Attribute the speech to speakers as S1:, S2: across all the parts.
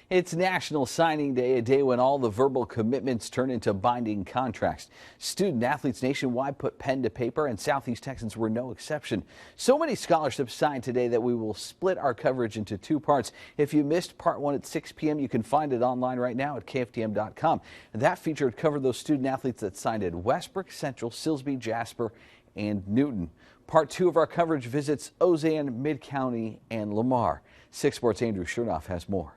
S1: It's National Signing Day, a day when all the verbal commitments turn into binding contracts. Student athletes nationwide put pen to paper, and Southeast Texans were no exception. So many scholarships signed today that we will split our coverage into two parts. If you missed part one at 6 p.m., you can find it online right now at KFDM.com. That feature would cover those student athletes that signed at Westbrook, Central, Silsbee, Jasper, and Newton. Part two of our coverage visits Ozen, Mid-County, and Lamar. 6 Sports' Andrew Chernoff has more.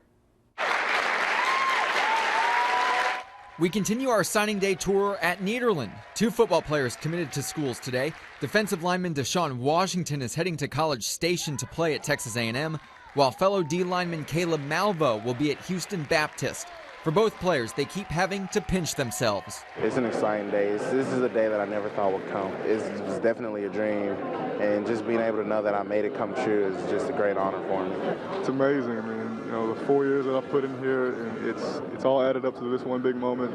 S2: We continue our signing day tour at Nederland. 2 football players committed to schools today. Defensive lineman Deshaun Washington is heading to College Station to play at Texas A&M, while fellow D lineman Caleb Malvo will be at Houston Baptist. For both players, they keep having to pinch themselves.
S3: It's an exciting day. This is a day that I never thought would come. It was definitely a dream, and just being able to know that I made it come true is just a great honor for me.
S4: It's amazing. I mean, the 4 years that I put in here, and it's all added up to this one big moment.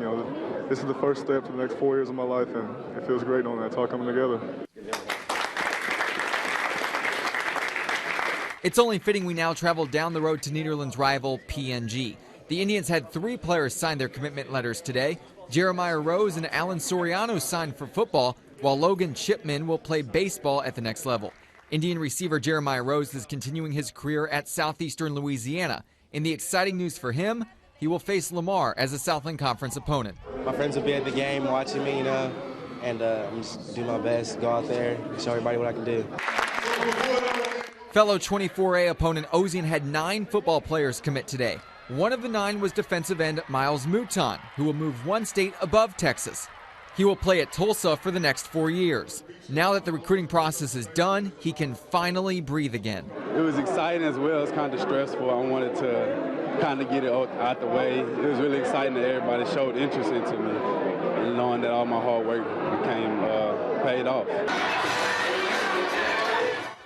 S4: This is the first step to the next 4 years of my life, and it feels great knowing that it's all coming together.
S2: It's only fitting we now travel down the road to Nederland's rival PNG. The Indians had 3 players sign their commitment letters today. Jeremiah Rose and Alan Soriano signed for football, while Logan Chipman will play baseball at the next level. Indian receiver Jeremiah Rose is continuing his career at Southeastern Louisiana. In the exciting news for him, he will face Lamar as a Southland Conference opponent.
S5: My friends will be at the game watching me, and I'm just do my best, go out there and show everybody what I can do.
S2: Fellow 24A opponent Ozen had 9 football players commit today. One of the 9 was defensive end Miles Mouton, who will move 1 state above Texas. He will play at Tulsa for the next 4 years. Now that the recruiting process is done, he can finally breathe again.
S6: It was exciting as well as kind of stressful. I wanted to kind of get it out the way. It was really exciting that everybody showed interest into me, and knowing that all my hard work became paid off.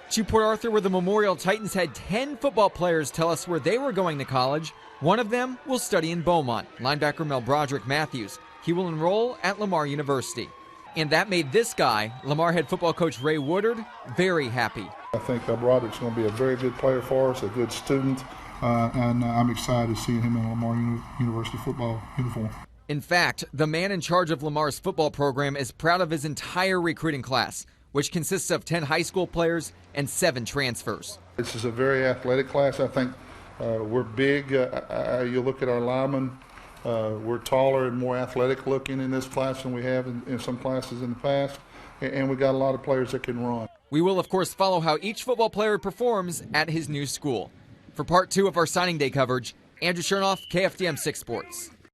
S2: To Port Arthur, where the Memorial Titans had 10 football players tell us where they were going to college. One of them will study in Beaumont, linebacker Mel Broderick Matthews. He will enroll at Lamar University. And that made this guy, Lamar head football coach Ray Woodard, very happy.
S7: I think Broderick's going to be a very good player for us, a good student, and I'm excited to see him in Lamar University football uniform.
S2: In fact, the man in charge of Lamar's football program is proud of his entire recruiting class, which consists of 10 high school players and 7 transfers.
S7: This is a very athletic class. I think we're big. You look at our linemen, we're taller and more athletic looking in this class than we have in some classes in the past. And we got a lot of players that can run.
S2: We will, of course, follow how each football player performs at his new school. For part 2 of our signing day coverage, Andrew Chernoff, KFDM 6 Sports.